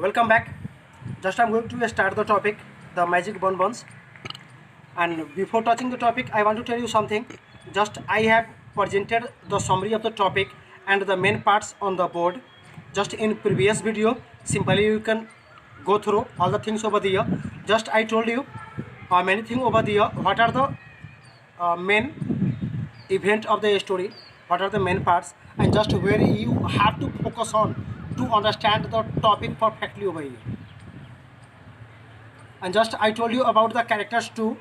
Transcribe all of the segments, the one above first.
Welcome back. Just I'm going to start the topic, the magic bonbons. And before touching the topic, I want to tell you something. Just I have presented the summary of the topic and the main parts on the board. Just in previous video, simply you can go through all the things over there. Just I told you many things over there. What are the main event of the story? What are the main parts? And just where you have to focus on to understand the topic perfectly over here. And just I told you about the characters too,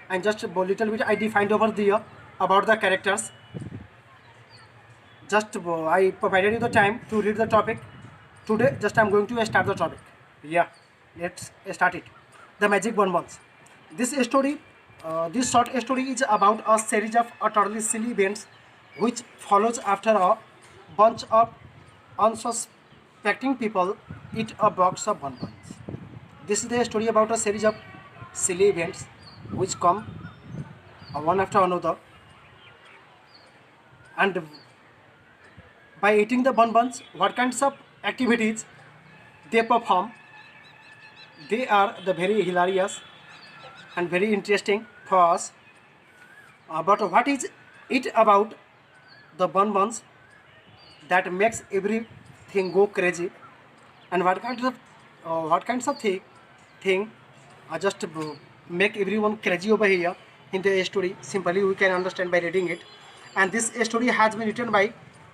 and just a little bit I defined over there about the characters. Just I provided you the time to read the topic. Today just I'm going to start the topic. Yeah, let's start it. The magic bonbons. This story, this short story is about a series of utterly silly events which follows after a bunch of unsuspecting people eat a box of bonbons. This is the story about a series of silly events which come one after another, and by eating the bonbons, what kinds of activities they perform, they are the very hilarious and very interesting for us. But what is it about the bonbons that makes everything go crazy, and what kinds of thing just make everyone crazy over here in the story? Simply we can understand by reading it. And this story has been written by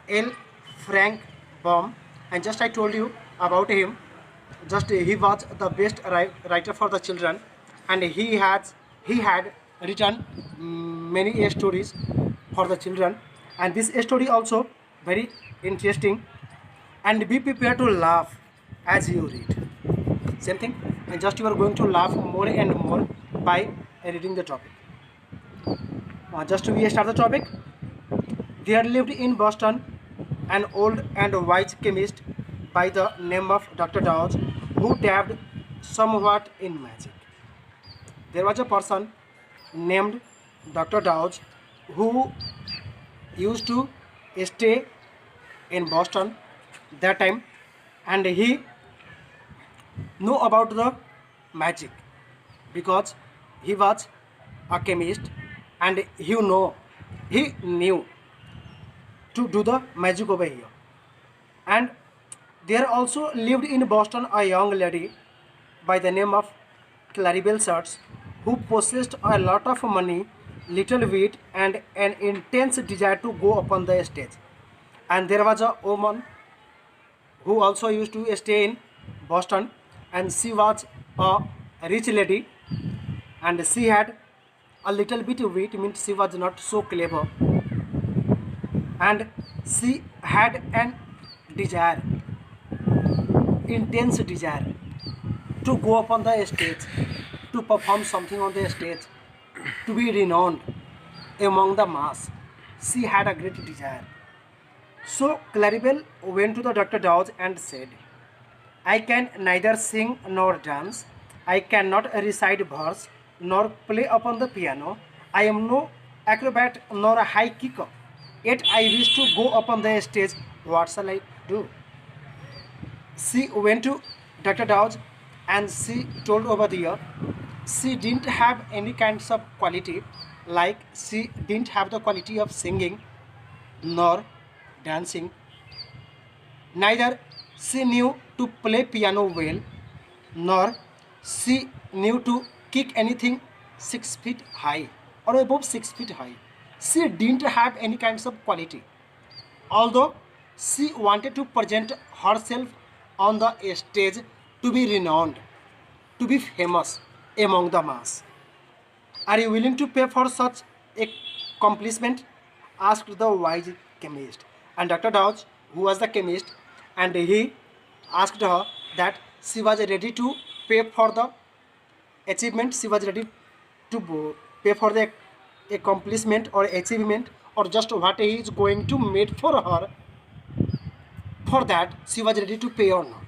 L. Frank Baum, and just I told you about him. Just he was the best writer for the children, and he had written many stories for the children, and this story also very interesting. And be prepared to laugh as you read. Same thing, and just you are going to laugh more and more by reading the topic. Just we start the topic. There lived in Boston an old and wise chemist by the name of Dr. Dawes, who dabbled somewhat in magic. There was a person named Dr. Dawes who used to stay in Boston that time, and he knew about the magic because he was a chemist, and he knew to do the magic over here. And there also lived in Boston a young lady by the name of Claribel Schultz, who possessed a lot of money, little wit, and an intense desire to go upon the stage. And there was a woman who also used to stay in Boston, and she was a rich lady, and she had a little bit of wit, means she was not so clever, and she had an desire, intense desire, to go upon the stage, to perform something on the stage, to be renowned among the mass. She had a great desire. So Claribel went to the Dr. Dawes and said, I can neither sing nor dance. I cannot recite verse nor play upon the piano. I am no acrobat nor a high kicker. Yet I wish to go upon the stage. What shall I do? She went to Dr. Dawes and she told over there she didn't have any kinds of quality, like she didn't have the quality of singing nor dancing. Neither she knew to play piano well, nor she knew to kick anything 6 feet high or above 6 feet high. She didn't have any kinds of quality. Although she wanted to present herself on the stage to be renowned, to be famous among the mass. Are you willing to pay for such accomplishment? Asked the wise chemist. And Dr. Dawes, who was the chemist, and he asked her that she was ready to pay for the achievement, she was ready to pay for the accomplishment or achievement, or just what he is going to make for her. For that, she was ready to pay or not.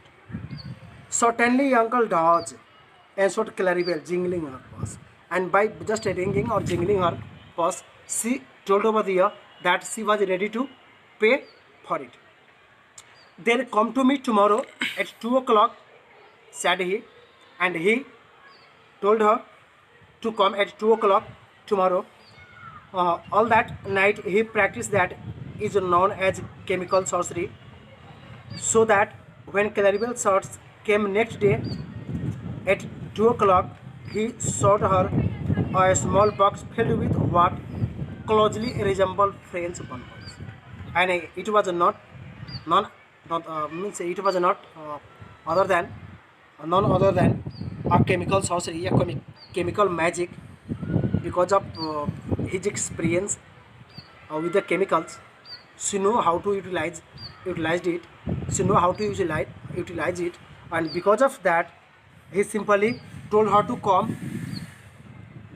Certainly, Uncle Dawes, answered Claribel, jingling her purse. And by just ringing or jingling her purse, she told over there that she was ready to pay for it. Then come to me tomorrow at 2 o'clock said he, and he told her to come at 2 o'clock tomorrow. All that night he practiced that is known as chemical sorcery, so that when Claribel Shots came next day at 2 o'clock, he showed her a small box filled with what closely resembled French bonbons, and it was not none not means it was not other than none other than a chemical sorcery, a chemical magic, because of his experience with the chemicals. She know how to utilized it. She know how to utilize it, and because of that, he simply told her to come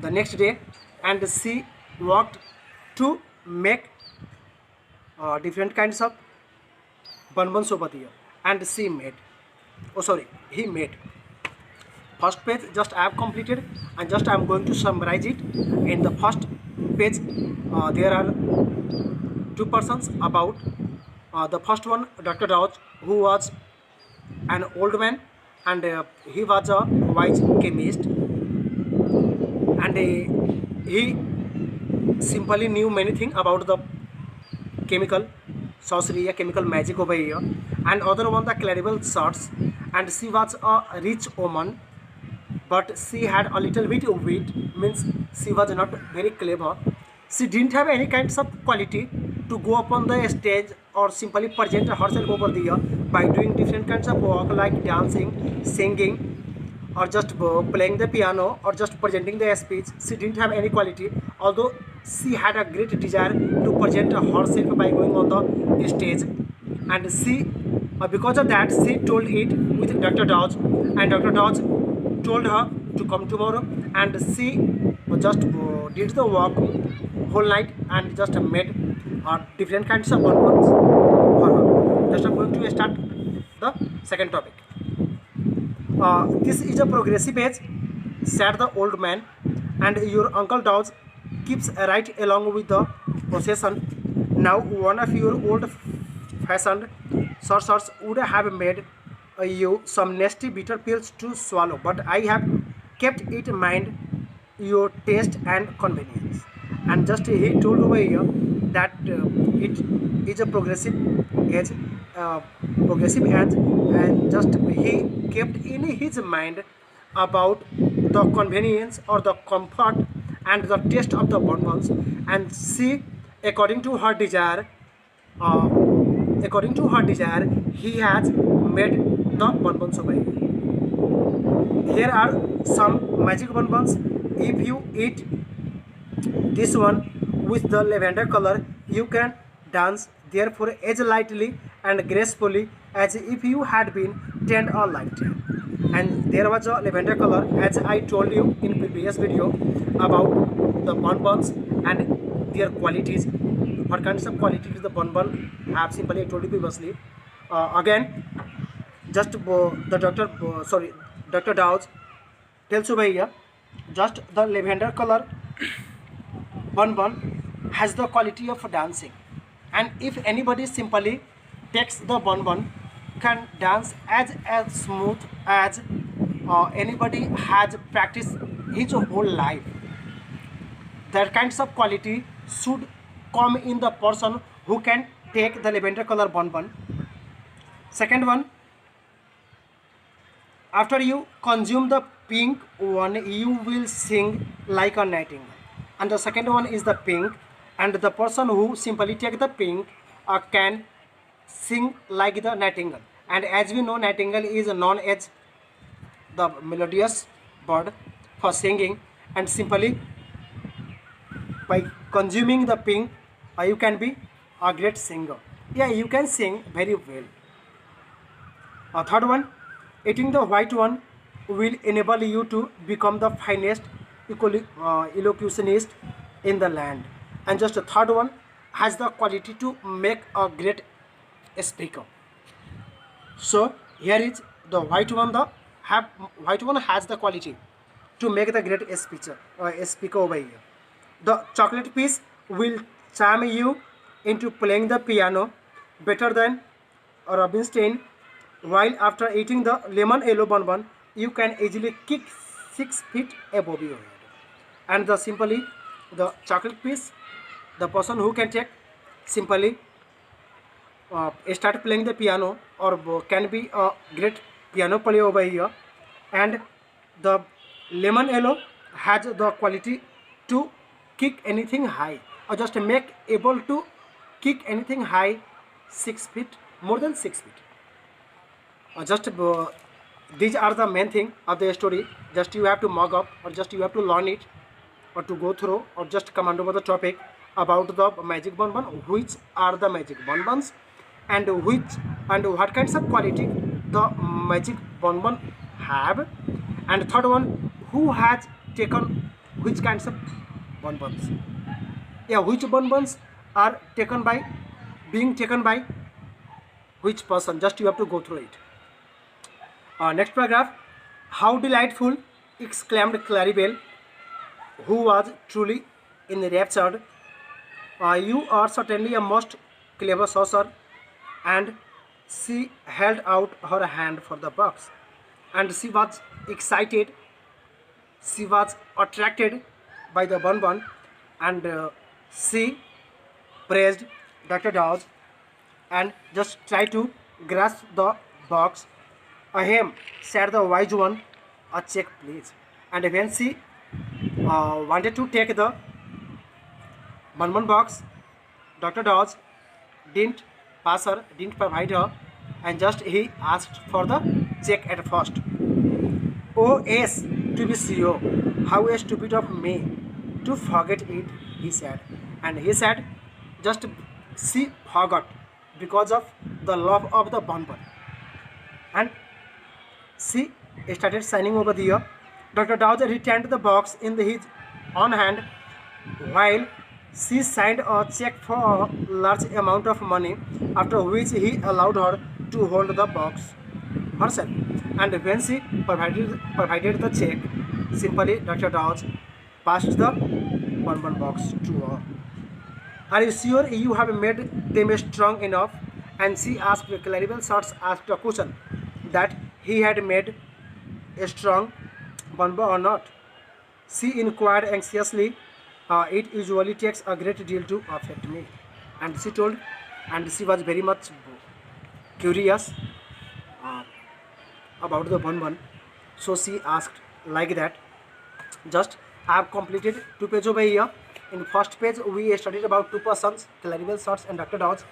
the next day, and she worked to make different kinds of bonbons over there, and she made. Oh, sorry, he made. First page just I have completed, and just I am going to summarize it. In the first page, there are two persons about. The first one, Dr. Dodge, who was an old man, and he was a wise chemist, and he simply knew many things about the chemical sorcery, a chemical magic over here. And other one, the Claribel Shots, and she was a rich woman, but she had a little bit of wit, means she was not very clever. She didn't have any kinds of quality to go upon the stage or simply present herself over there by doing different kinds of work like dancing, singing, or just playing the piano, or just presenting the speech. She didn't have any quality, although she had a great desire to present herself by going on the stage. And she, because of that, she told it with Dr. Dodge, and Dr. Dodge told her to come tomorrow, and she just did the work whole night and just made different kinds of bonbons for her. Just I'm going to start the second topic. This is a progressive age, said the old man, and your Uncle Dodge keeps right along with the procession. Now, one of your old-fashioned sorcerers would have made you some nasty bitter pills to swallow, but I have kept it in mind your taste and convenience. And just he told over here that it is a age, uh, progressive age, and just he kept in his mind about the convenience or the comfort and the taste of the bonbons, and she, according to her desire, uh, he has made the bonbons over here. Here are some magic bonbons. If you eat this one with the lavender color, you can dance therefore as lightly and gracefully as if you had been turned a light. And there was a lavender color, as I told you in previous video about the bonbons and their qualities. What kinds of qualities the bonbon have, simply I told you previously. Again, just Dr. Dow's tells over here, just the lavender color bonbon has the quality of dancing, and if anybody simply takes the bonbon, can dance as smooth as anybody has practiced his whole life. That kinds of quality should come in the person who can take the lavender color bonbon. Second one, after you consume the pink one, you will sing like a nightingale. And the second one is the pink, and the person who simply take the pink can sing like the nightingale. And as we know, nightingale is known as the melodious bird for singing, and simply by consuming the pink, you can be a great singer. Yeah, you can sing very well. Third one, eating the white one will enable you to become the finest elocutionist in the land. And just the third one has the quality to make a great speaker. So here is the white one. White one has the quality to make the great speaker over here. The chocolate piece will charm you into playing the piano better than Rubinstein, while after eating the lemon yellow bonbon, you can easily kick 6 feet above your head. And the simply the chocolate piece, the person who can take simply start playing the piano or can be a great piano player over here. And the lemon yellow has the quality to kick anything high or just make able to kick anything high 6 feet, more than 6 feet. Just these are the main thing of the story. Just you have to mug up or just you have to learn it or to go through or just command over the topic about the magic bonbon, which are the magic bonbons and which and what kinds of quality the magic bonbon have. And third one, who has taken which kinds of bonbons, yeah, which bonbons are taken by being taken by which person, just you have to go through it. Next paragraph. How delightful! Exclaimed Claribel, who was truly enraptured. You are certainly a most clever sorcerer. And she held out her hand for the box. And she was excited. She was attracted by the bonbon, and she praised Dr. Dawes and just tried to grasp the box. Ahem, said the wise one, a check please. And when she wanted to take the bonbon box, Dr. Dawes didn't didn't provide her, and just he asked for the check at first. Oh yes, to be sure, how stupid of me to forget it, he said. And he said, just she forgot because of the love of the bonbon. And she started signing over there. Dr. Dawes returned the box in his own hand while she signed a check for a large amount of money, after which he allowed her to hold the box herself. And when she provided the check, simply Dr. Dawes passed the bonbon box to her. Are you sure you have made them strong enough? And she asked. Claribel Shorts asked a question that he had made a strong bonbon or not. She inquired anxiously. It usually takes a great deal to affect me. And she told, and she was very much curious uh, about the bonbon. So she asked like that. Just I have completed 2 pages over here. In first page we studied about 2 persons, Claribel Shorts and Dr. Dawes.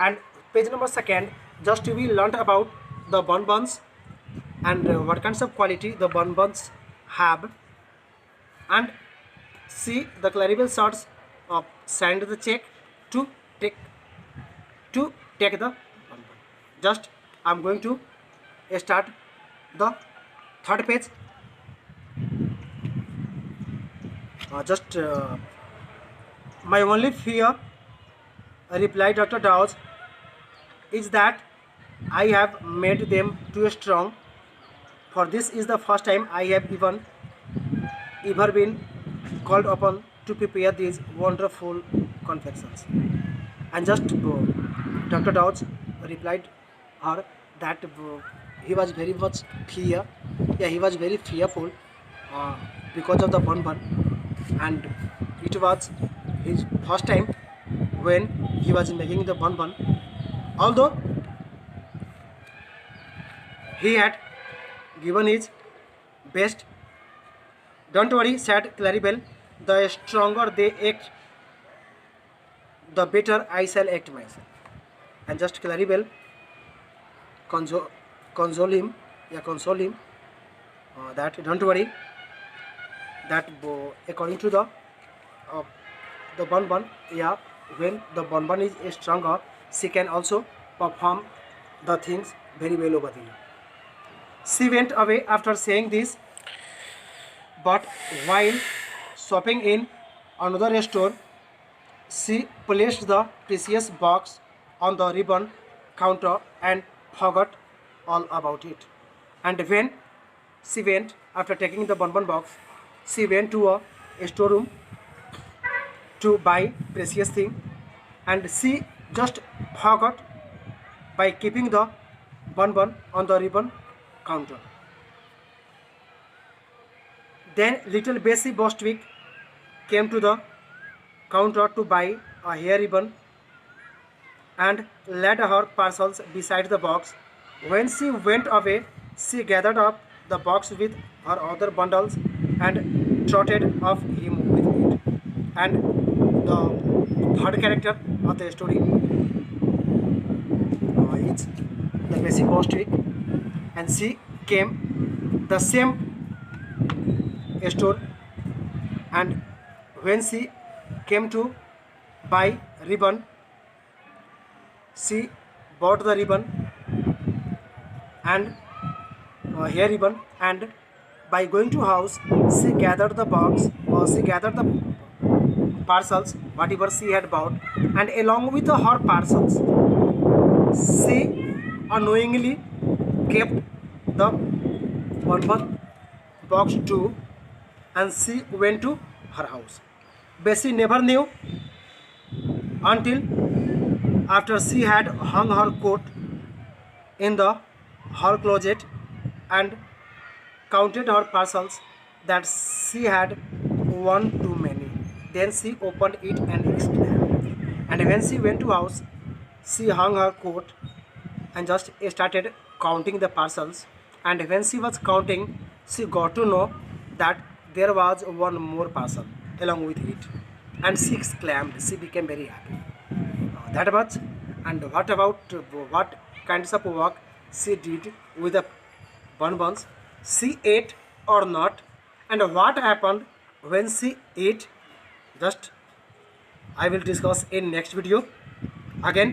And page number 2, just we learned about the bonbons and what kinds of quality the bonbons have. And see, the Claribel Shorts signed the check to take the bonbon. Just I am going to start the 3rd page. My only fear, replied Dr. Dawes, is that I have made them too strong. For this is the first time I have ever been called upon to prepare these wonderful confections. And just Dr. Dawes replied her that he was very much he was very fearful because of the bonbon, and it was his first time when he was making the bonbon, although he had given his best. Don't worry, said Claribel, the stronger they act, the better I shall act myself. And just Claribel console him that don't worry, that according to the bonbon, yeah, when the bonbon is stronger, she can also perform the things very well over there. She went away after saying this, but while shopping in another store, she placed the precious box on the ribbon counter and forgot all about it. And when she went, after taking the bonbon box, she went to a storeroom to buy precious thing, and she just forgot by keeping the bonbon on the ribbon counter. Then little Bessie Bostwick came to the counter to buy a hair ribbon and laid her parcels beside the box. When she went away, she gathered up the box with her other bundles and trotted off him with it. And the third character of the story is the Bessie Bostwick, and she came the same store, and when she came to buy ribbon, she bought the ribbon and hair ribbon, and by going to house she gathered the box, or she gathered the parcels whatever she had bought, and along with her parcels she unknowingly kept the bonbon box too, and she went to her house. Bessie never knew until after she had hung her coat in the hall closet and counted her parcels that she had one too many. Then she opened it and exclaimed. And when she went to house, she hung her coat and just started counting the parcels. And when she was counting, she got to know that there was one more parcel along with it. And she exclaimed, she became very happy. That much. And what about what kinds of work she did with the bonbons? She ate or not, and what happened when she ate, just I will discuss in next video. Again,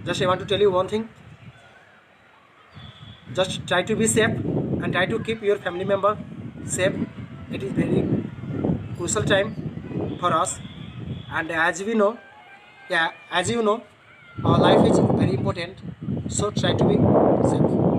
just I want to tell you one thing, just try to be safe and try to keep your family member safe. It is very crucial time for us, and as we know, as you know, our life is very important, so try to be safe.